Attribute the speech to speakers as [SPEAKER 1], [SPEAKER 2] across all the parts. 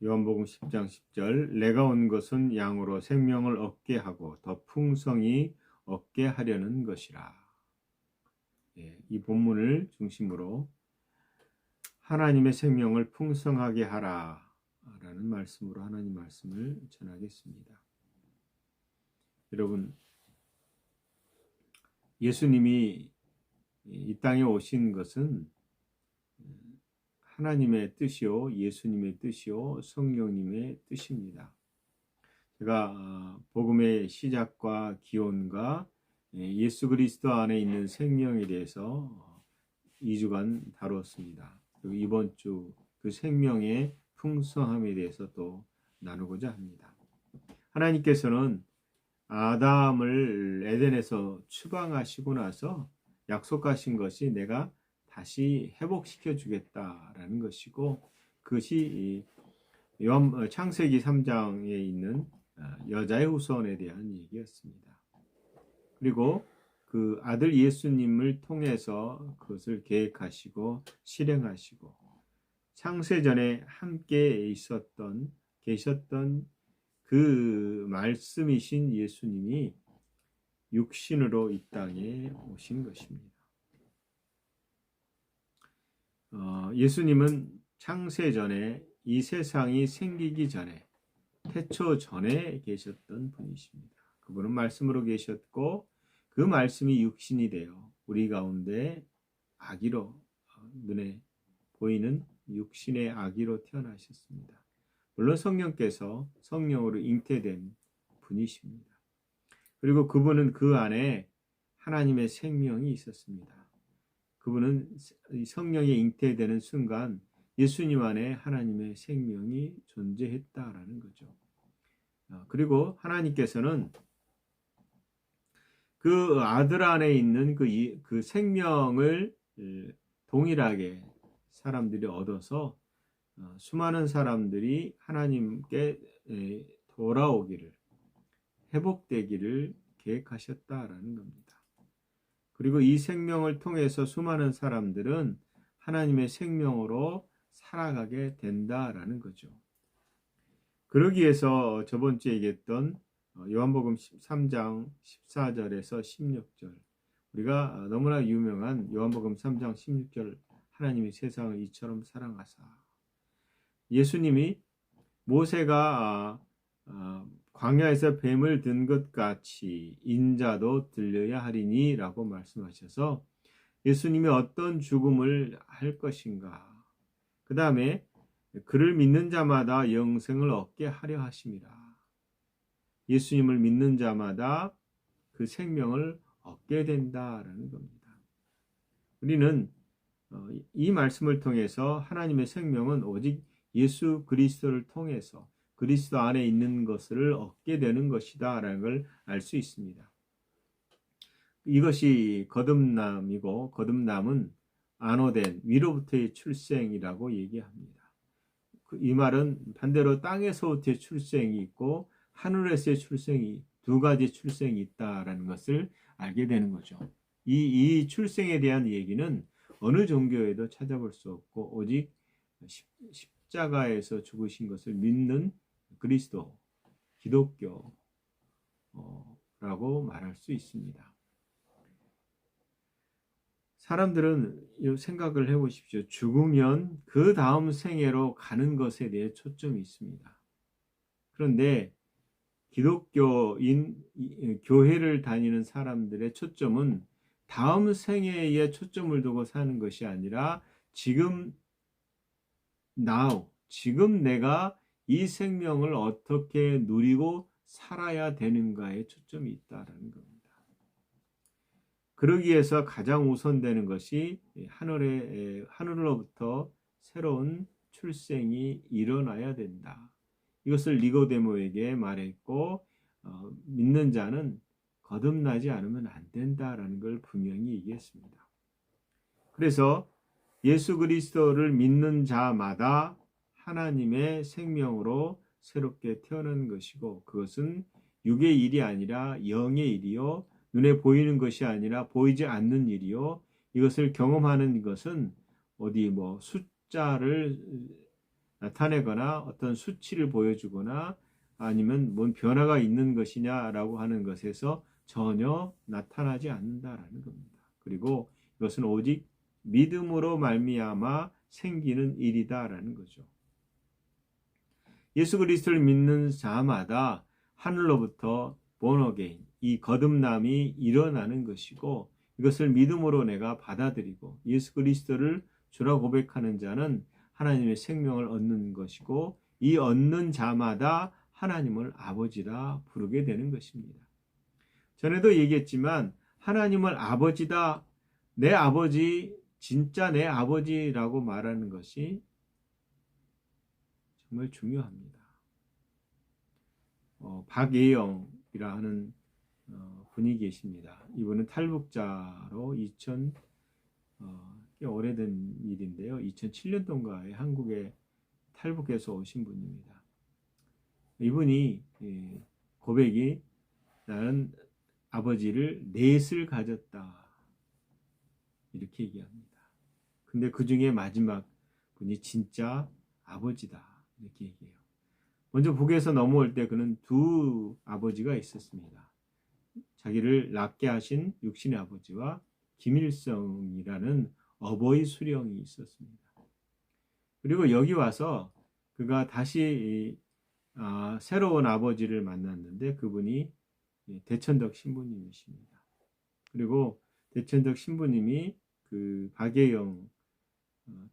[SPEAKER 1] 요한복음 10장 10절 내가 온 것은 양으로 생명을 얻게 하고 더 풍성히 얻게 하려는 것이라. 이 본문을 중심으로 하나님의 생명을 풍성하게 하라 라는 말씀으로 하나님 말씀을 전하겠습니다. 여러분, 예수님이 이 땅에 오신 것은 하나님의 뜻이요, 예수님의 뜻이요, 성령님의 뜻입니다. 제가 복음의 시작과 기원과 예수 그리스도 안에 있는 생명에 대해서 2주간 다루었습니다. 그리고 이번 주 그 생명의 풍성함에 대해서 또 나누고자 합니다. 하나님께서는 아담을 에덴에서 추방하시고 나서 약속하신 것이 내가 다시 회복시켜 주겠다라는 것이고, 그것이 창세기 3장에 있는 여자의 후손에 대한 얘기였습니다. 그리고 그 아들 예수님을 통해서 그것을 계획하시고 실행하시고, 창세전에 함께 계셨던 그 말씀이신 예수님이 육신으로 이 땅에 오신 것입니다. 예수님은 창세전에, 이 세상이 생기기 전에, 태초 전에 계셨던 분이십니다. 그분은 말씀으로 계셨고 그 말씀이 육신이 되어 우리 가운데 아기로, 눈에 보이는 육신의 아기로 태어나셨습니다. 물론 성령께서 성령으로 잉태된 분이십니다. 그리고 그분은 그 안에 하나님의 생명이 있었습니다. 그분은 성령에 잉태되는 순간 예수님 안에 하나님의 생명이 존재했다라는 거죠. 그리고 하나님께서는 그 아들 안에 있는 그 생명을 동일하게 사람들이 얻어서 수많은 사람들이 하나님께 돌아오기를, 회복되기를 계획하셨다라는 겁니다. 그리고 이 생명을 통해서 수많은 사람들은 하나님의 생명으로 살아가게 된다라는 거죠. 그러기 위해서 저번 주에 얘기했던 요한복음 13장 14절에서 16절, 우리가 너무나 유명한 요한복음 3장 16절, 하나님이 세상을 이처럼 사랑하사, 예수님이 모세가 광야에서 뱀을 든 것 같이 인자도 들려야 하리니 라고 말씀하셔서 예수님이 어떤 죽음을 할 것인가, 그 다음에 그를 믿는 자마다 영생을 얻게 하려 하심이라. 예수님을 믿는 자마다 그 생명을 얻게 된다라는 겁니다. 우리는 이 말씀을 통해서 하나님의 생명은 오직 예수 그리스도를 통해서 그리스도 안에 있는 것을 얻게 되는 것이다 라는 걸 알 수 있습니다. 이것이 거듭남이고, 거듭남은 안호된 위로부터의 출생이라고 얘기합니다. 이 말은 반대로 땅에서부터의 출생이 있고 하늘에서의 출생이, 두 가지 출생이 있다라는 것을 알게 되는 거죠. 이 출생에 대한 얘기는 어느 종교에도 찾아볼 수 없고 오직 십자가에서 죽으신 것을 믿는 그리스도, 기독교라고 말할 수 있습니다. 사람들은 생각을 해보십시오. 죽으면 그 다음 생애로 가는 것에 대해 초점이 있습니다. 그런데 기독교인, 교회를 다니는 사람들의 초점은 다음 생애에 초점을 두고 사는 것이 아니라 지금 지금 내가 이 생명을 어떻게 누리고 살아야 되는가에 초점이 있다는 겁니다. 그러기 위해서 가장 우선되는 것이 하늘로부터 새로운 출생이 일어나야 된다. 이것을 니고데모에게 말했고, 믿는 자는 거듭나지 않으면 안 된다라는 걸 분명히 얘기했습니다. 그래서 예수 그리스도를 믿는 자마다 하나님의 생명으로 새롭게 태어난 것이고, 그것은 육의 일이 아니라 영의 일이요, 눈에 보이는 것이 아니라 보이지 않는 일이요, 이것을 경험하는 것은 어디 숫자를 나타내거나 어떤 수치를 보여주거나 아니면 뭔 변화가 있는 것이냐라고 하는 것에서 전혀 나타나지 않는다라는 겁니다. 그리고 이것은 오직 믿음으로 말미암아 생기는 일이다라는 거죠. 예수 그리스도를 믿는 자마다 하늘로부터 born again, 이 거듭남이 일어나는 것이고 이것을 믿음으로 내가 받아들이고 예수 그리스도를 주라 고백하는 자는 하나님의 생명을 얻는 것이고 이 얻는 자마다 하나님을 아버지라 부르게 되는 것입니다. 전에도 얘기했지만 하나님을 아버지다, 내 아버지, 진짜 내 아버지라고 말하는 것이 정말 중요합니다. 박예영이라 하는 분이 계십니다. 이분은 탈북자로 꽤 오래된 일인데요. 2007년도인가에 한국에 탈북해서 오신 분입니다. 이분이 고백이 나는 아버지를 넷을 가졌다 이렇게 얘기합니다. 근데 그 중에 마지막 분이 진짜 아버지다 이렇게 얘기해요. 먼저 북에서 넘어올 때 그는 두 아버지가 있었습니다. 자기를 낳게 하신 육신의 아버지와 김일성이라는 어버이 수령이 있었습니다. 그리고 여기 와서 그가 다시 새로운 아버지를 만났는데 그분이 대천덕 신부님이십니다. 그리고 대천덕 신부님이 그 박예영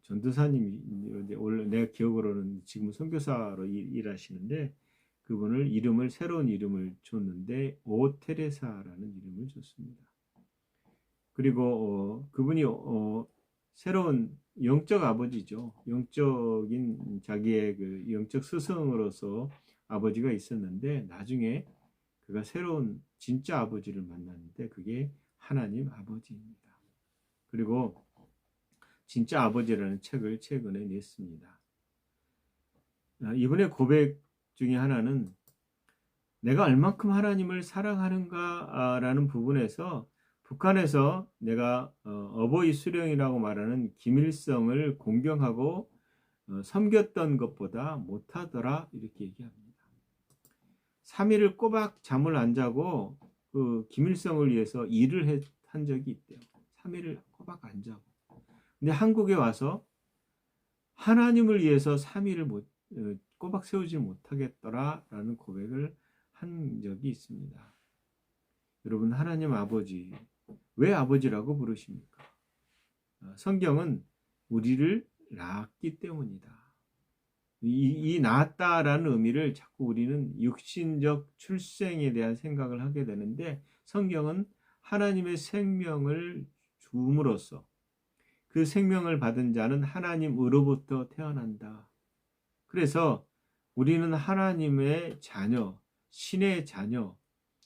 [SPEAKER 1] 전도사님이 원래 내가 기억으로는 지금 선교사로 일하시는데 그분을 새로운 이름을 줬는데 오테레사라는 이름을 줬습니다. 그리고 그분이 새로운 영적 아버지죠. 영적인 자기의 그 영적 스승으로서 아버지가 있었는데 나중에 그가 새로운 진짜 아버지를 만났는데 그게 하나님 아버지입니다. 그리고 진짜 아버지라는 책을 최근에 냈습니다. 이분의 고백 중에 하나는 내가 얼만큼 하나님을 사랑하는가라는 부분에서 북한에서 내가 어버이 수령이라고 말하는 김일성을 공경하고 섬겼던 것보다 못하더라 이렇게 얘기합니다. 3일을 꼬박 잠을 안 자고 그 김일성을 위해서 일을 한 적이 있대요. 3일을 꼬박 안 자고. 근데 한국에 와서 하나님을 위해서 3일을 꼬박 세우지 못하겠더라라는 고백을 한 적이 있습니다. 여러분 하나님 아버지 왜 아버지라고 부르십니까? 성경은 우리를 낳았기 때문이다. 이 낳았다라는 의미를 자꾸 우리는 육신적 출생에 대한 생각을 하게 되는데 성경은 하나님의 생명을 줌으로써 그 생명을 받은 자는 하나님으로부터 태어난다. 그래서 우리는 하나님의 자녀, 신의 자녀,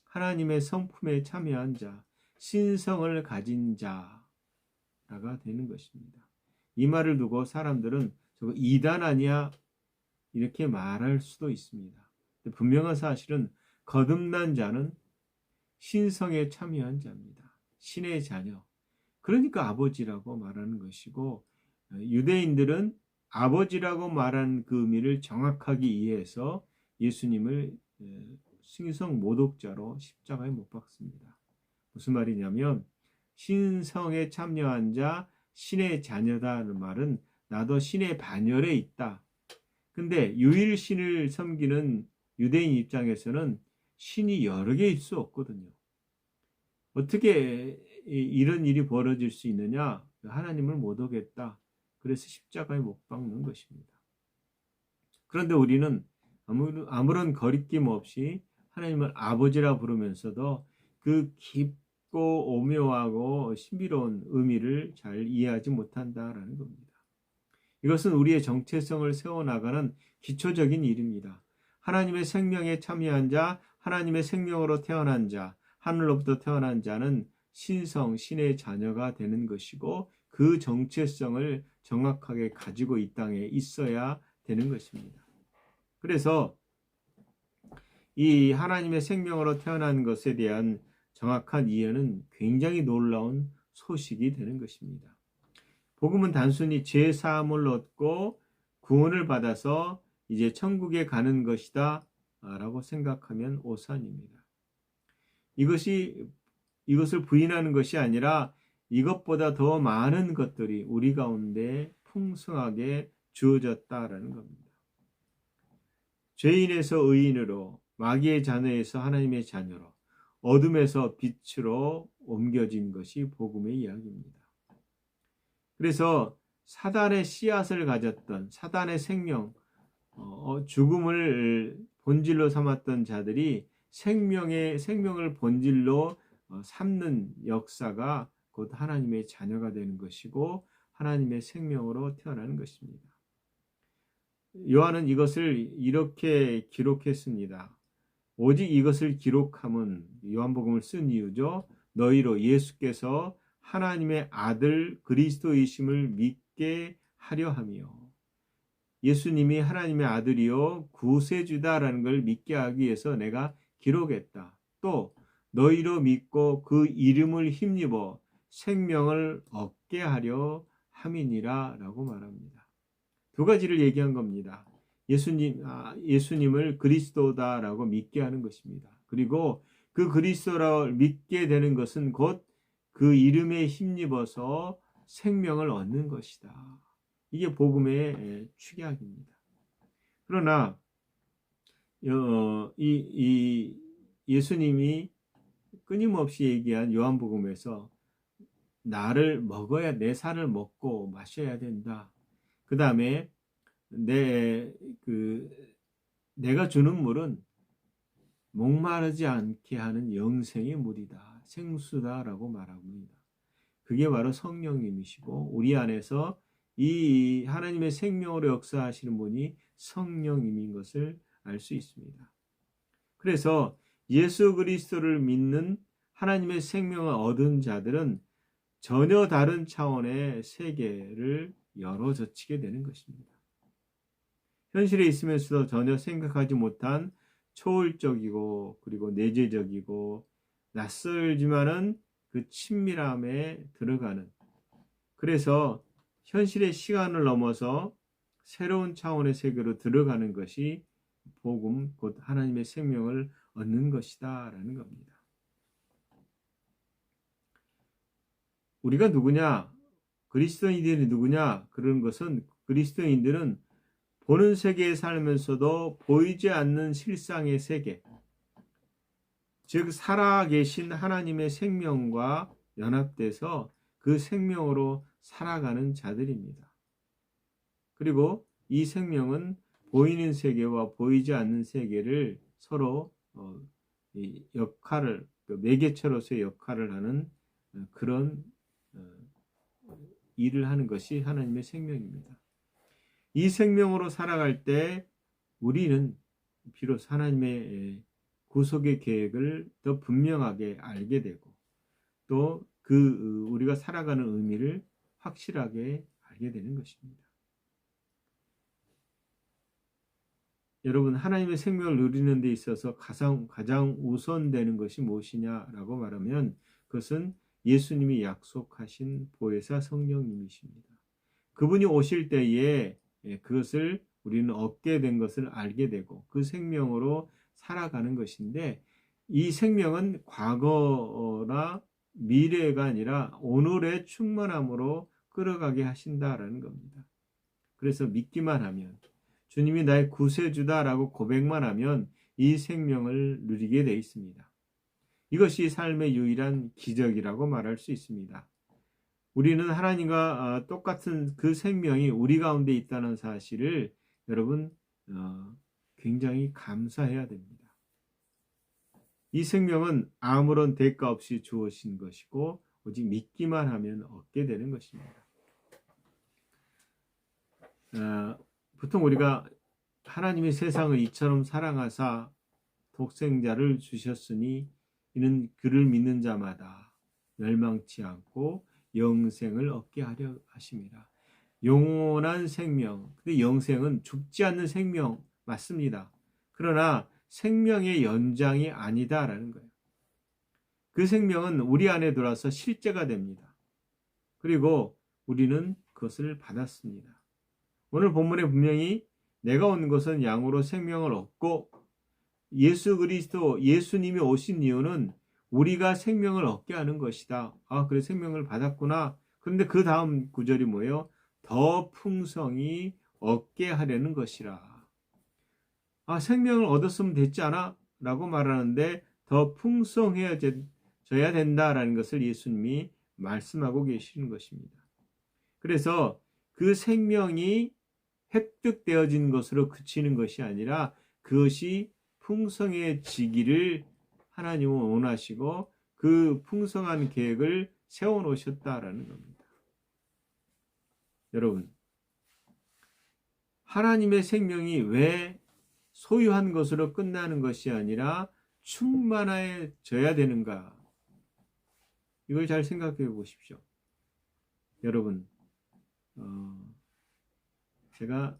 [SPEAKER 1] 하나님의 성품에 참여한 자, 신성을 가진 자가 되는 것입니다. 이 말을 두고 사람들은 저거 이단 아니야? 이렇게 말할 수도 있습니다. 분명한 사실은 거듭난 자는 신성에 참여한 자입니다. 신의 자녀. 그러니까 아버지라고 말하는 것이고 유대인들은 아버지라고 말하는 그 의미를 정확하게 이해해서 예수님을 신성 모독자로 십자가에 못 박습니다. 무슨 말이냐면 신성에 참여한 자 신의 자녀다는 말은 나도 신의 반열에 있다. 근데 유일신을 섬기는 유대인 입장에서는 신이 여러 개일 수 없거든요. 어떻게 이런 일이 벌어질 수 있느냐? 하나님을 모독했다. 그래서 십자가에 못 박는 것입니다. 그런데 우리는 아무런 거리낌 없이 하나님을 아버지라 부르면서도 그 깊고 오묘하고 신비로운 의미를 잘 이해하지 못한다라는 겁니다. 이것은 우리의 정체성을 세워나가는 기초적인 일입니다. 하나님의 생명에 참여한 자, 하나님의 생명으로 태어난 자, 하늘로부터 태어난 자는 신성, 신의 자녀가 되는 것이고 그 정체성을 정확하게 가지고 이 땅에 있어야 되는 것입니다. 그래서 이 하나님의 생명으로 태어난 것에 대한 정확한 이해는 굉장히 놀라운 소식이 되는 것입니다. 복음은 단순히 죄 사함을 얻고 구원을 받아서 이제 천국에 가는 것이다 라고 생각하면 오산입니다. 이것을 부인하는 것이 아니라 이것보다 더 많은 것들이 우리 가운데 풍성하게 주어졌다라는 겁니다. 죄인에서 의인으로, 마귀의 자녀에서 하나님의 자녀로, 어둠에서 빛으로 옮겨진 것이 복음의 이야기입니다. 그래서 사단의 씨앗을 가졌던, 사단의 생명, 죽음을 본질로 삼았던 자들이 생명을 본질로 삼는 역사가 곧 하나님의 자녀가 되는 것이고 하나님의 생명으로 태어나는 것입니다. 요한은 이것을 이렇게 기록했습니다. 오직 이것을 기록함은, 요한복음을 쓴 이유죠. 너희로 예수께서 하나님의 아들 그리스도이심을 믿게 하려 하며, 예수님이 하나님의 아들이요 구세주다라는 걸 믿게 하기 위해서 내가 기록했다. 또 너희로 믿고 그 이름을 힘입어 생명을 얻게 하려 함이니라 라고 말합니다. 두 가지를 얘기한 겁니다. 예수님을 그리스도다라고 믿게 하는 것입니다. 그리고 그 그리스도를 믿게 되는 것은 곧 그 이름에 힘입어서 생명을 얻는 것이다. 이게 복음의 축약입니다. 그러나 예수님이 끊임없이 얘기한 요한복음에서 나를 먹어야, 내 살을 먹고 마셔야 된다. 그 다음에 내가 주는 물은 목마르지 않게 하는 영생의 물이다. 생수다라고 말합니다. 그게 바로 성령님이시고 우리 안에서 이 하나님의 생명으로 역사하시는 분이 성령님인 것을 알 수 있습니다. 그래서 예수 그리스도를 믿는 하나님의 생명을 얻은 자들은 전혀 다른 차원의 세계를 열어젖히게 되는 것입니다. 현실에 있으면서도 전혀 생각하지 못한 초월적이고 그리고 내재적이고 낯설지만은 그 친밀함에 들어가는, 그래서 현실의 시간을 넘어서 새로운 차원의 세계로 들어가는 것이 복음, 곧 하나님의 생명을 얻는 것이다 라는 겁니다. 우리가 누구냐? 그리스도인들이 누구냐? 그런 것은, 그리스도인들은 보는 세계에 살면서도 보이지 않는 실상의 세계, 즉 살아계신 하나님의 생명과 연합돼서 그 생명으로 살아가는 자들입니다. 그리고 이 생명은 보이는 세계와 보이지 않는 세계를 서로 역할을, 매개체로서의 역할을 하는 그런 일을 하는 것이 하나님의 생명입니다. 이 생명으로 살아갈 때 우리는 비로소 하나님의 구속의 계획을 더 분명하게 알게 되고 또 우리가 살아가는 의미를 확실하게 알게 되는 것입니다. 여러분, 하나님의 생명을 누리는 데 있어서 가장 우선되는 것이 무엇이냐라고 말하면 그것은 예수님이 약속하신 보혜사 성령님이십니다. 그분이 오실 때에 그것을 우리는 얻게 된 것을 알게 되고 그 생명으로 살아가는 것인데, 이 생명은 과거나 미래가 아니라 오늘의 충만함으로 끌어가게 하신다라는 겁니다. 그래서 믿기만 하면, 주님이 나의 구세주다라고 고백만 하면 이 생명을 누리게 되어 있습니다. 이것이 삶의 유일한 기적이라고 말할 수 있습니다. 우리는 하나님과 똑같은 그 생명이 우리 가운데 있다는 사실을 여러분 굉장히 감사해야 됩니다. 이 생명은 아무런 대가 없이 주어진 것이고 오직 믿기만 하면 얻게 되는 것입니다. 보통 우리가 하나님이 세상을 이처럼 사랑하사 독생자를 주셨으니 이는 그를 믿는 자마다 멸망치 않고 영생을 얻게 하려 하심이라. 영원한 생명, 근데 영생은 죽지 않는 생명 맞습니다. 그러나 생명의 연장이 아니다라는 거예요. 그 생명은 우리 안에 들어와서 실제가 됩니다. 그리고 우리는 그것을 받았습니다. 오늘 본문에 분명히 내가 온 것은 양으로 생명을 얻고, 예수 그리스도 예수님이 오신 이유는 우리가 생명을 얻게 하는 것이다. 아, 그래 생명을 받았구나. 그런데 그 다음 구절이 뭐예요? 더 풍성히 얻게 하려는 것이라. 아, 생명을 얻었으면 됐지 않아? 라고 말하는데 더 풍성해져야 된다라는 것을 예수님이 말씀하고 계시는 것입니다. 그래서 그 생명이 획득되어진 것으로 그치는 것이 아니라 그것이 풍성해지기를 하나님은 원하시고 그 풍성한 계획을 세워놓으셨다라는 겁니다. 여러분, 하나님의 생명이 왜 소유한 것으로 끝나는 것이 아니라 충만해져야 되는가? 이걸 잘 생각해 보십시오. 여러분, 제가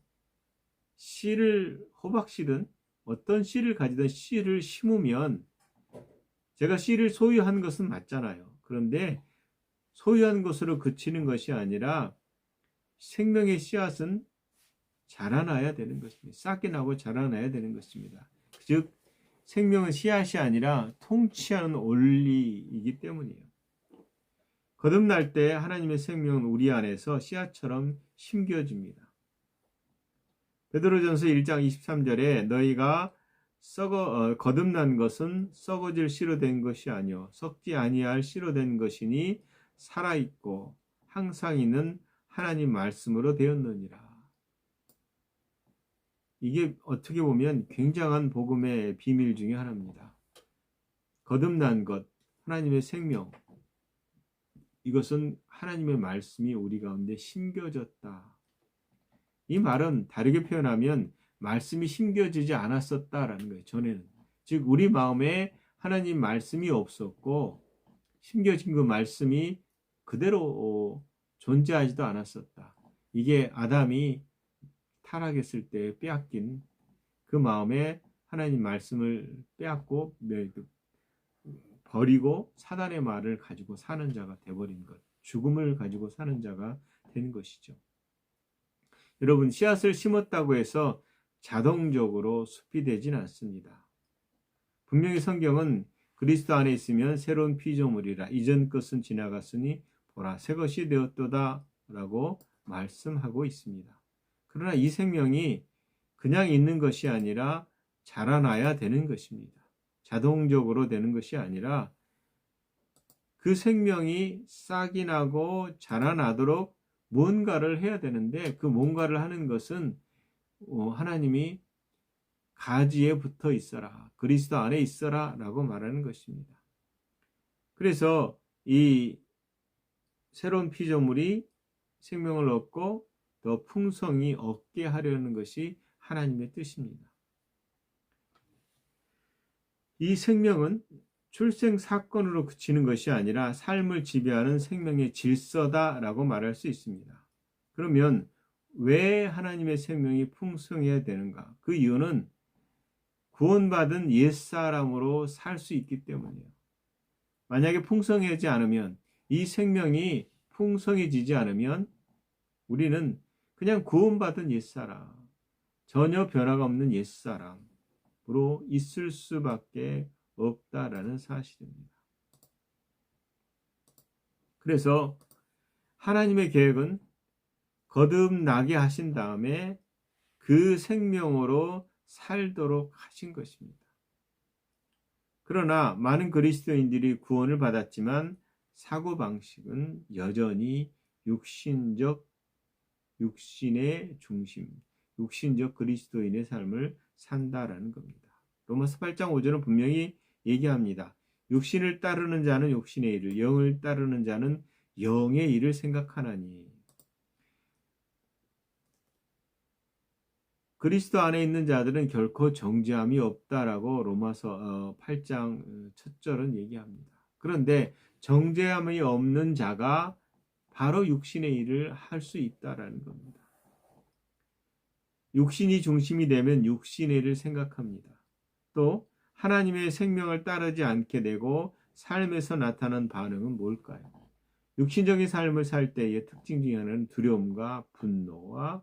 [SPEAKER 1] 호박씨든 어떤 씨를 가지든 씨를 심으면 제가 씨를 소유한 것은 맞잖아요. 그런데 소유한 것으로 그치는 것이 아니라 생명의 씨앗은 자라나야 되는 것입니다. 싹이 나고 자라나야 되는 것입니다. 즉 생명은 씨앗이 아니라 통치하는 원리이기 때문이에요. 거듭날 때 하나님의 생명은 우리 안에서 씨앗처럼 심겨집니다. 베드로전서 1장 23절에 너희가 거듭난 것은 썩어질 씨로 된 것이 아니요 썩지 아니할 씨로 된 것이니 살아있고 항상 있는 하나님 말씀으로 되었느니라. 이게 어떻게 보면 굉장한 복음의 비밀 중에 하나입니다. 거듭난 것, 하나님의 생명, 이것은 하나님의 말씀이 우리 가운데 심겨졌다. 이 말은 다르게 표현하면 말씀이 심겨지지 않았었다라는 거예요. 전에는. 즉 우리 마음에 하나님 말씀이 없었고 심겨진 그 말씀이 그대로 존재하지도 않았었다. 이게 아담이 타락했을 때 빼앗긴 그 마음에 하나님 말씀을 빼앗고 버리고 사단의 말을 가지고 사는 자가 되어버린 것. 죽음을 가지고 사는 자가 되는 것이죠. 여러분, 씨앗을 심었다고 해서 자동적으로 숲이 되진 않습니다. 분명히 성경은 그리스도 안에 있으면 새로운 피조물이라 이전 것은 지나갔으니 보라 새 것이 되었도다 라고 말씀하고 있습니다. 그러나 이 생명이 그냥 있는 것이 아니라 자라나야 되는 것입니다. 자동적으로 되는 것이 아니라 그 생명이 싹이 나고 자라나도록 뭔가를 해야 되는데 그 뭔가를 하는 것은 하나님이 가지에 붙어 있어라. 그리스도 안에 있어라 라고 말하는 것입니다. 그래서 이 새로운 피조물이 생명을 얻고 더 풍성히 얻게 하려는 것이 하나님의 뜻입니다. 이 생명은 출생 사건으로 그치는 것이 아니라 삶을 지배하는 생명의 질서다라고 말할 수 있습니다. 그러면 왜 하나님의 생명이 풍성해야 되는가? 그 이유는 구원받은 옛사람으로 살 수 있기 때문이에요. 만약에 풍성하지 않으면 이 생명이 풍성해지지 않으면 우리는 그냥 구원받은 옛사람, 전혀 변화가 없는 옛사람으로 있을 수밖에 없다라는 사실입니다. 그래서 하나님의 계획은 거듭나게 하신 다음에 그 생명으로 살도록 하신 것입니다. 그러나 많은 그리스도인들이 구원을 받았지만 사고방식은 여전히 육신의 중심, 육신적 그리스도인의 삶을 산다라는 겁니다. 로마서 8장 5절은 분명히 얘기합니다. 육신을 따르는 자는 육신의 일을, 영을 따르는 자는 영의 일을 생각하나니. 그리스도 안에 있는 자들은 결코 정죄함이 없다라고 로마서 8장 첫 절은 얘기합니다. 그런데 정죄함이 없는 자가 바로 육신의 일을 할 수 있다라는 겁니다. 육신이 중심이 되면 육신의 일을 생각합니다. 또 하나님의 생명을 따르지 않게 되고 삶에서 나타나는 반응은 뭘까요? 육신적인 삶을 살 때의 특징 중에 하나는 두려움과 분노와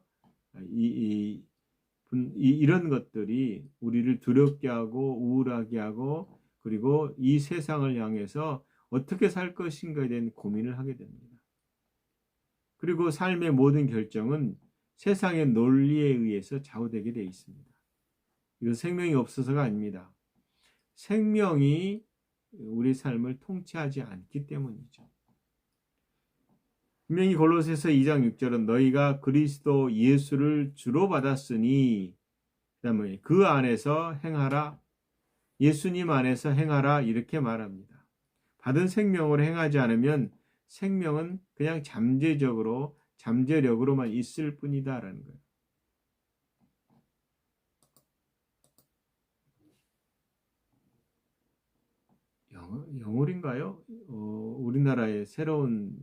[SPEAKER 1] 이런 것들이 우리를 두렵게 하고 우울하게 하고 그리고 이 세상을 향해서 어떻게 살 것인가에 대한 고민을 하게 됩니다. 그리고 삶의 모든 결정은 세상의 논리에 의해서 좌우되게 되어 있습니다. 이건 생명이 없어서가 아닙니다. 생명이 우리 삶을 통치하지 않기 때문이죠. 분명히 골로새서 2장 6절은 너희가 그리스도 예수를 주로 받았으니 그다음에 그 안에서 행하라. 예수님 안에서 행하라 이렇게 말합니다. 받은 생명으로 행하지 않으면 생명은 그냥 잠재력으로만 있을 뿐이다라는 거예요. 영월인가요? 우리나라에 새로운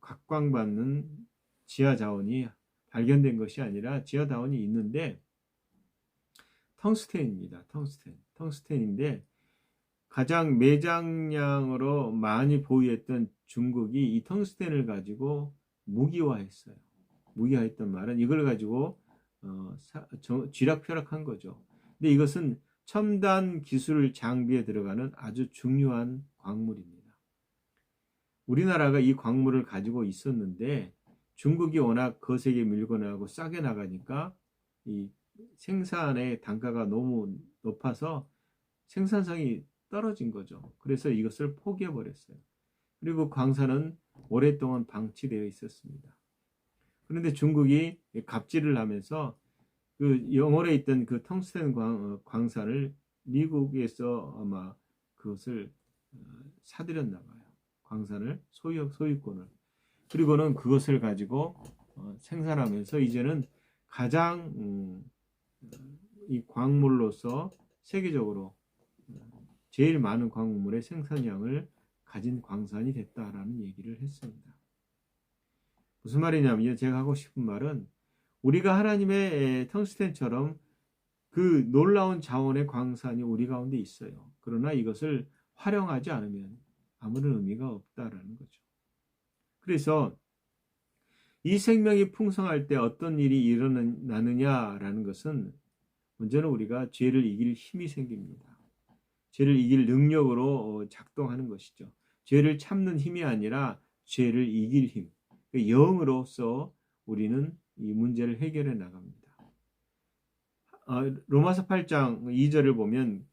[SPEAKER 1] 각광받는 지하 자원이 발견된 것이 아니라 지하 자원이 있는데 텅스텐입니다. 텅스텐인데 가장 매장량으로 많이 보유했던 중국이 이 텅스텐을 가지고 무기화했어요. 무기화했던 말은 이걸 가지고 쥐락펴락한 거죠. 근데 이것은 첨단 기술 장비에 들어가는 아주 중요한 광물입니다. 우리나라가 이 광물을 가지고 있었는데 중국이 워낙 거세게 밀고 나가고 싸게 나가니까 이 생산의 단가가 너무 높아서 생산성이 떨어진 거죠. 그래서 이것을 포기해 버렸어요. 그리고 광산은 오랫동안 방치되어 있었습니다. 그런데 중국이 갑질을 하면서 그 영월에 있던 그 텅스텐 광산을 미국에서 아마 그것을 사들였나 봐요. 광산을 소유권을. 그리고는 그것을 가지고 생산하면서 이제는 가장 이 광물로서 세계적으로 제일 많은 광물의 생산량을 가진 광산이 됐다라는 얘기를 했습니다. 무슨 말이냐면 제가 하고 싶은 말은 우리가 하나님의 텅스텐처럼 그 놀라운 자원의 광산이 우리 가운데 있어요. 그러나 이것을 활용하지 않으면 아무런 의미가 없다라는 거죠. 그래서 이 생명이 풍성할 때 어떤 일이 일어나느냐라는 것은 먼저는 우리가 죄를 이길 힘이 생깁니다. 죄를 이길 능력으로 작동하는 것이죠. 죄를 참는 힘이 아니라 죄를 이길 힘. 영으로서 우리는 이 문제를 해결해 나갑니다. 로마서 8장 2절을 보면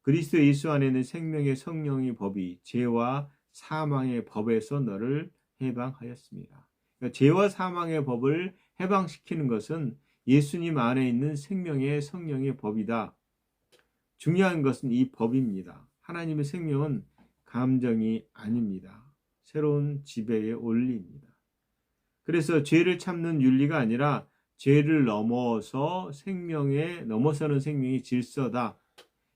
[SPEAKER 1] 그리스도 예수 안에는 생명의 성령의 법이 죄와 사망의 법에서 너를 해방하였습니다. 그러니까 죄와 사망의 법을 해방시키는 것은 예수님 안에 있는 생명의 성령의 법이다. 중요한 것은 이 법입니다. 하나님의 생명은 감정이 아닙니다. 새로운 지배의 원리입니다. 그래서 죄를 참는 윤리가 아니라 죄를 넘어서는 생명의 질서다.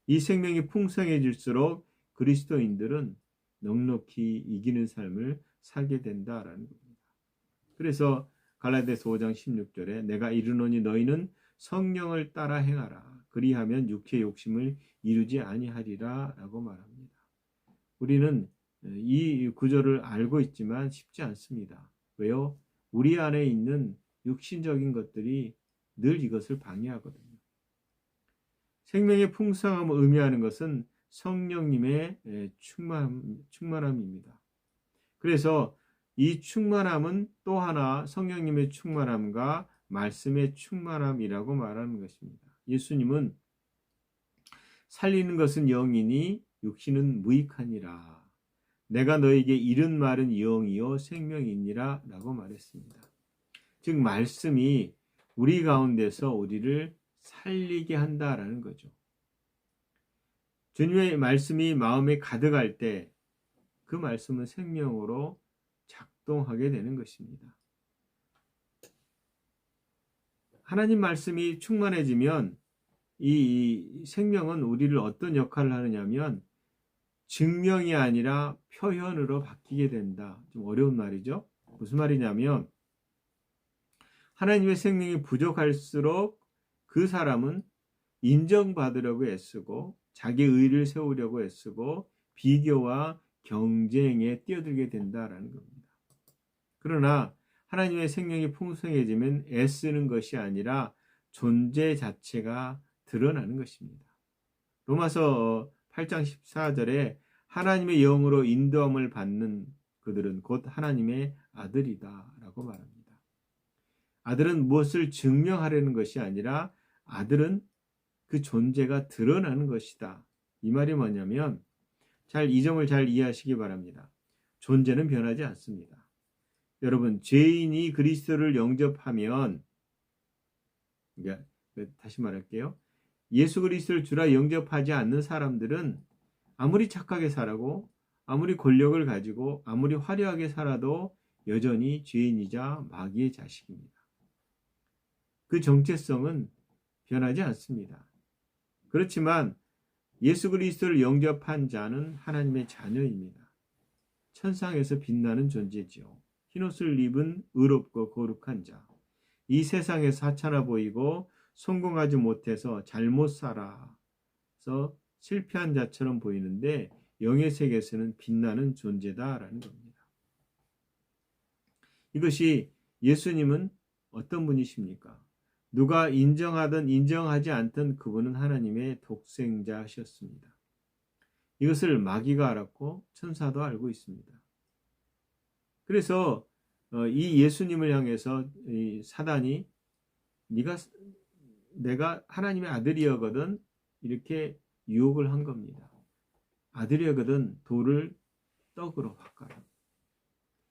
[SPEAKER 1] 이 생명이 풍성해질수록 그리스도인들은 넉넉히 이기는 삶을 살게 된다라는 겁니다. 그래서 갈라디아서 5장 16절에 내가 이르노니 너희는 성령을 따라 행하라. 그리하면 육체의 욕심을 이루지 아니하리라 라고 말합니다. 우리는 이 구절을 알고 있지만 쉽지 않습니다. 왜요? 우리 안에 있는 육신적인 것들이 늘 이것을 방해하거든요. 생명의 풍성함을 의미하는 것은 성령님의 충만함입니다. 그래서 이 충만함은 또 하나 성령님의 충만함과 말씀의 충만함이라고 말하는 것입니다. 예수님은 살리는 것은 영이니 육신은 무익하니라. 내가 너에게 이른 말은 영이요 생명이니라 라고 말했습니다. 즉 말씀이 우리 가운데서 우리를 살리게 한다라는 거죠. 주님의 말씀이 마음에 가득할 때 그 말씀은 생명으로 작동하게 되는 것입니다. 하나님 말씀이 충만해지면 이 생명은 우리를 어떤 역할을 하느냐면 증명이 아니라 표현으로 바뀌게 된다. 좀 어려운 말이죠. 무슨 말이냐면 하나님의 생명이 부족할수록 그 사람은 인정받으려고 애쓰고 자기 의를 세우려고 애쓰고 비교와 경쟁에 뛰어들게 된다라는 겁니다. 그러나 하나님의 생명이 풍성해지면 애쓰는 것이 아니라 존재 자체가 드러나는 것입니다. 로마서 8장 14절에 하나님의 영으로 인도함을 받는 그들은 곧 하나님의 아들이다 라고 말합니다. 아들은 무엇을 증명하려는 것이 아니라 아들은 그 존재가 드러나는 것이다. 이 말이 뭐냐면 이 점을 잘 이해하시기 바랍니다. 존재는 변하지 않습니다. 여러분, 죄인이 그리스도를 영접하면, 다시 말할게요. 예수 그리스도를 주라 영접하지 않는 사람들은 아무리 착하게 살아고 아무리 권력을 가지고 아무리 화려하게 살아도 여전히 죄인이자 마귀의 자식입니다. 그 정체성은 변하지 않습니다. 그렇지만 예수 그리스도를 영접한 자는 하나님의 자녀입니다. 천상에서 빛나는 존재지요. 흰옷을 입은 의롭고 거룩한 자. 이 세상에서 하찮아 보이고 성공하지 못해서 잘못 살아서 실패한 자처럼 보이는데 영의 세계에서는 빛나는 존재다라는 겁니다. 이것이 예수님은 어떤 분이십니까? 누가 인정하든 인정하지 않든 그분은 하나님의 독생자셨습니다. 이것을 마귀가 알았고 천사도 알고 있습니다. 그래서 이 예수님을 향해서 이 사단이 내가 하나님의 아들이거든 이렇게 유혹을 한 겁니다. 아들이거든 돌을 떡으로 바꿔라.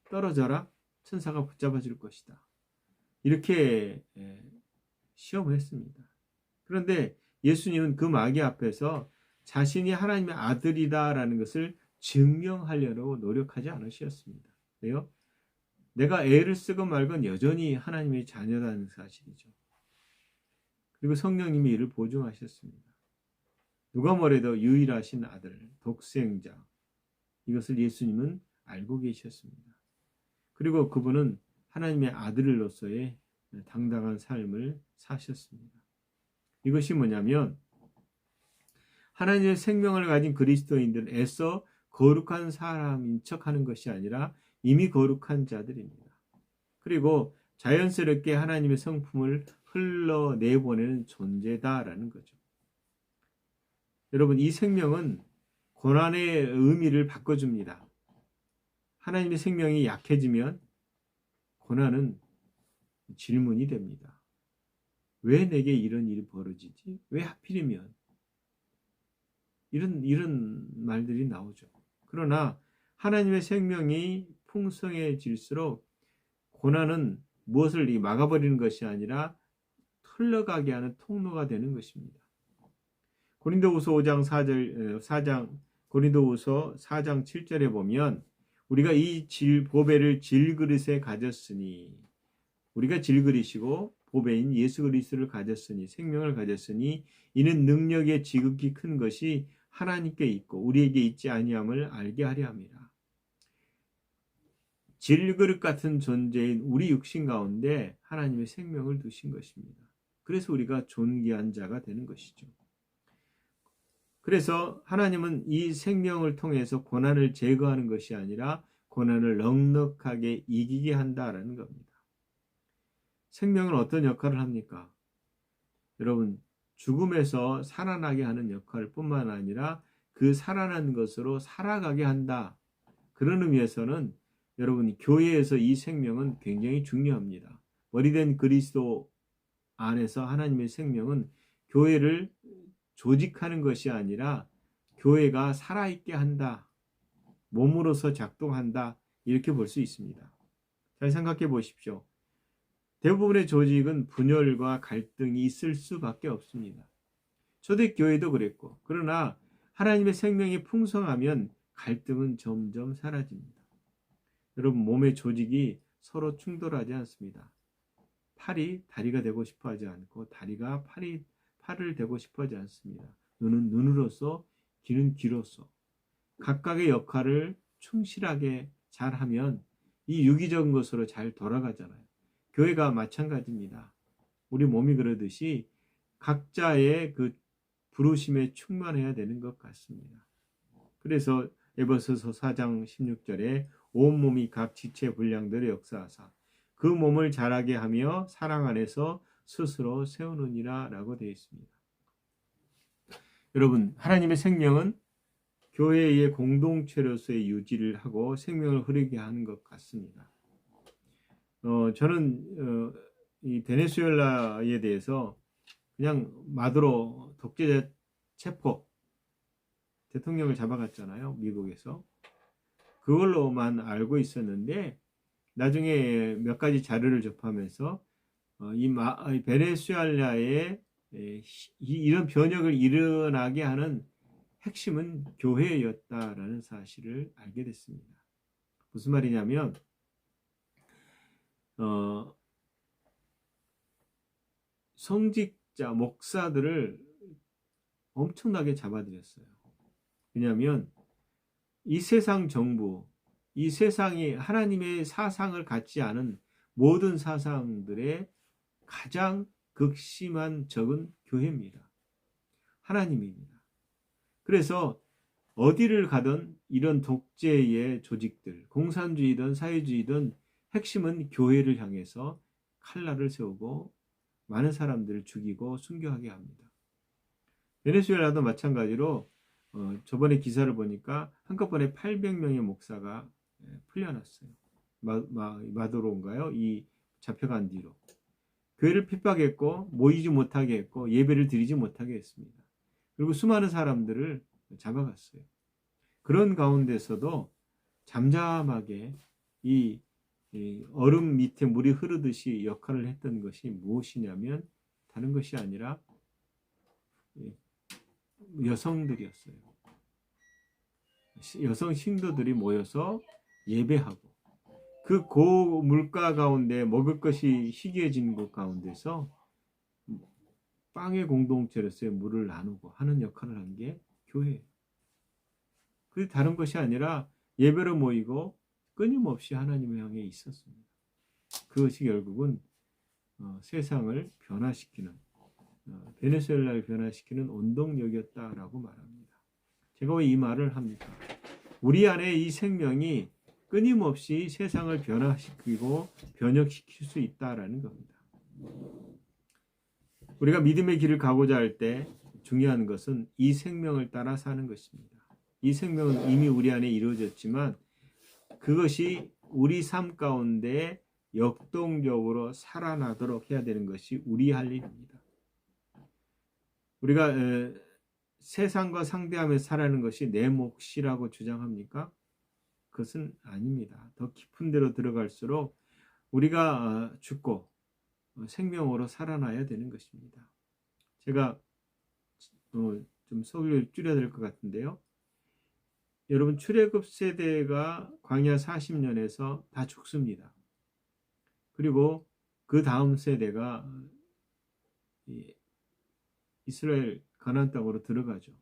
[SPEAKER 1] 떨어져라. 천사가 붙잡아 줄 것이다. 이렇게 시험을 했습니다. 그런데 예수님은 그 마귀 앞에서 자신이 하나님의 아들이다라는 것을 증명하려고 노력하지 않으셨습니다. 왜요? 내가 애를 쓰건 말건 여전히 하나님의 자녀라는 사실이죠. 그리고 성령님이 이를 보증하셨습니다. 누가 뭐래도 유일하신 아들, 독생자, 이것을 예수님은 알고 계셨습니다. 그리고 그분은 하나님의 아들로서의 당당한 삶을 사셨습니다. 이것이 뭐냐면 하나님의 생명을 가진 그리스도인들은 애써 거룩한 사람인 척하는 것이 아니라 이미 거룩한 자들입니다. 그리고 자연스럽게 하나님의 성품을 흘러내보내는 존재다라는 거죠. 여러분, 이 생명은 고난의 의미를 바꿔줍니다. 하나님의 생명이 약해지면 고난은 질문이 됩니다. 왜 내게 이런 일이 벌어지지? 왜 하필이면? 이런 말들이 나오죠. 그러나 하나님의 생명이 풍성해질수록 고난은 무엇을 막아버리는 것이 아니라 흘러가게 하는 통로가 되는 것입니다. 고린도후서 4장 7절에 보면 우리가 이 보배를 질그릇에 가졌으니 우리가 질그릇이고 보배인 예수 그리스도를 가졌으니 생명을 가졌으니 이는 능력의 지극히 큰 것이 하나님께 있고 우리에게 있지 아니함을 알게 하려 함이라. 질그릇 같은 존재인 우리 육신 가운데 하나님의 생명을 두신 것입니다. 그래서 우리가 존귀한 자가 되는 것이죠. 그래서 하나님은 이 생명을 통해서 고난을 제거하는 것이 아니라 고난을 넉넉하게 이기게 한다라는 겁니다. 생명은 어떤 역할을 합니까? 여러분, 죽음에서 살아나게 하는 역할뿐만 아니라 그 살아난 것으로 살아가게 한다. 그런 의미에서는 여러분, 교회에서 이 생명은 굉장히 중요합니다. 머리된 그리스도 안에서 하나님의 생명은 교회를 조직하는 것이 아니라 교회가 살아있게 한다. 몸으로서 작동한다. 이렇게 볼 수 있습니다. 잘 생각해 보십시오. 대부분의 조직은 분열과 갈등이 있을 수밖에 없습니다. 초대교회도 그랬고, 그러나 하나님의 생명이 풍성하면 갈등은 점점 사라집니다. 여러분, 몸의 조직이 서로 충돌하지 않습니다. 팔이 다리가 되고 싶어 하지 않고 다리가 팔을 되고 싶어 하지 않습니다. 눈은 눈으로서, 귀는 귀로서 각각의 역할을 충실하게 잘하면 이 유기적인 것으로 잘 돌아가잖아요. 교회가 마찬가지입니다. 우리 몸이 그러듯이 각자의 그 부르심에 충만해야 되는 것 같습니다. 그래서 에베소서 4장 16절에 온몸이 각 지체 분량대로 역사하사 그 몸을 자라게 하며 사랑 안에서 스스로 세우느니라 라고 되어 있습니다. 여러분, 하나님의 생명은 교회의 공동체로서의 유지를 하고 생명을 흐르게 하는 것 같습니다. 저는 이 베네수엘라에 대해서 그냥 마두로 독재자 체포 대통령을 잡아갔잖아요. 미국에서. 그걸로만 알고 있었는데 나중에 몇 가지 자료를 접하면서 이 베네수엘라에 이런 변혁을 일어나게 하는 핵심은 교회였다라는 사실을 알게 됐습니다. 무슨 말이냐면 성직자 목사들을 엄청나게 잡아들였어요. 왜냐하면 이 세상 정부, 이 세상이 하나님의 사상을 갖지 않은 모든 사상들의 가장 극심한 적은 교회입니다. 하나님입니다. 그래서 어디를 가든 이런 독재의 조직들, 공산주의든 사회주의든 핵심은 교회를 향해서 칼날을 세우고 많은 사람들을 죽이고 순교하게 합니다. 베네수엘라도 마찬가지로 저번에 기사를 보니까 한꺼번에 800명의 목사가 풀려났어요. 마두로인가요? 이 잡혀간 뒤로. 교회를 핍박했고 모이지 못하게 했고 예배를 드리지 못하게 했습니다. 그리고 수많은 사람들을 잡아갔어요. 그런 가운데서도 잠잠하게 이 얼음 밑에 물이 흐르듯이 역할을 했던 것이 무엇이냐면 다른 것이 아니라 여성들이었어요. 여성 신도들이 모여서 예배하고 그 고물가 가운데 먹을 것이 희귀해진 곳 가운데서 빵의 공동체로서의 물을 나누고 하는 역할을 한 게 교회예요. 그게 다른 것이 아니라 예배로 모이고 끊임없이 하나님을 향해 있었습니다. 그것이 결국은 세상을 변화시키는 베네수엘라를 변화시키는 원동력이었다라고 말합니다. 제가 왜 이 말을 합니까? 우리 안에 이 생명이 끊임없이 세상을 변화시키고 변혁시킬 수 있다라는 겁니다. 우리가 믿음의 길을 가고자 할 때 중요한 것은 이 생명을 따라 사는 것입니다. 이 생명은 이미 우리 안에 이루어졌지만 그것이 우리 삶 가운데 역동적으로 살아나도록 해야 되는 것이 우리 할 일입니다. 우리가 세상과 상대하며 살아가는 것이 내 몫이라고 주장합니까? 그것은 아닙니다. 더 깊은 데로 들어갈수록 우리가 죽고 생명으로 살아나야 되는 것입니다. 제가 좀 소리를 줄여야 될 것 같은데요. 여러분 출애굽 세대가 광야 40년에서 다 죽습니다. 그리고 그 다음 세대가 이스라엘 가나안 땅으로 들어가죠.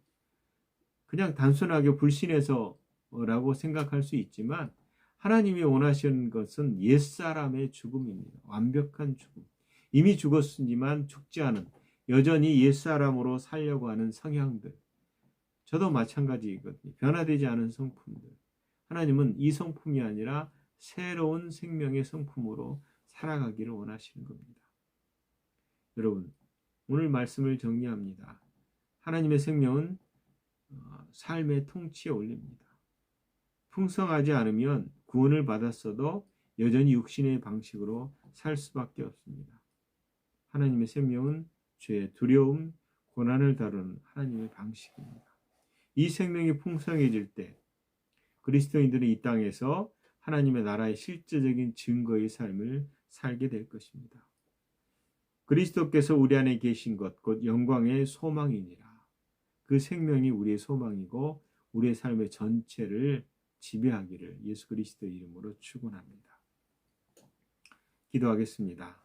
[SPEAKER 1] 그냥 단순하게 불신해서라고 생각할 수 있지만 하나님이 원하시는 것은 옛사람의 죽음입니다. 완벽한 죽음. 이미 죽었지만 죽지 않은 여전히 옛사람으로 살려고 하는 성향들. 저도 마찬가지이거든요. 변화되지 않은 성품들. 하나님은 이 성품이 아니라 새로운 생명의 성품으로 살아가기를 원하시는 겁니다. 여러분, 오늘 말씀을 정리합니다. 하나님의 생명은 삶의 통치에 올립니다. 풍성하지 않으면 구원을 받았어도 여전히 육신의 방식으로 살 수밖에 없습니다. 하나님의 생명은 죄의 두려움, 고난을 다루는 하나님의 방식입니다. 이 생명이 풍성해질 때 그리스도인들은 이 땅에서 하나님의 나라의 실제적인 증거의 삶을 살게 될 것입니다. 그리스도께서 우리 안에 계신 것, 곧 영광의 소망이니라. 그 생명이 우리의 소망이고 우리의 삶의 전체를 지배하기를 예수 그리스도의 이름으로 축원합니다. 기도하겠습니다.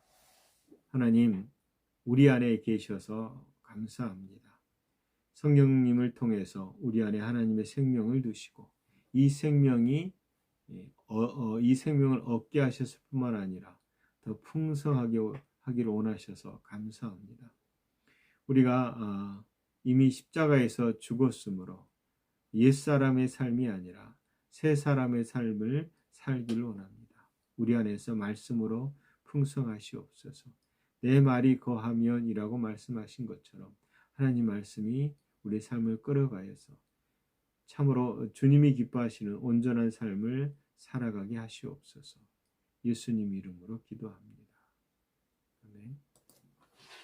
[SPEAKER 1] 하나님, 우리 안에 계셔서 감사합니다. 성령님을 통해서 우리 안에 하나님의 생명을 두시고 이 생명이 이 생명을 얻게 하셨을 뿐만 아니라 더 풍성하게 하기를 원하셔서 감사합니다. 우리가 이미 십자가에서 죽었으므로 옛사람의 삶이 아니라 새 사람의 삶을 살기를 원합니다. 우리 안에서 말씀으로 풍성하시옵소서. 내 말이 거하면이라고 말씀하신 것처럼 하나님 말씀이 우리 삶을 끌어가여서 참으로 주님이 기뻐하시는 온전한 삶을 살아가게 하시옵소서. 예수님 이름으로 기도합니다. 아멘.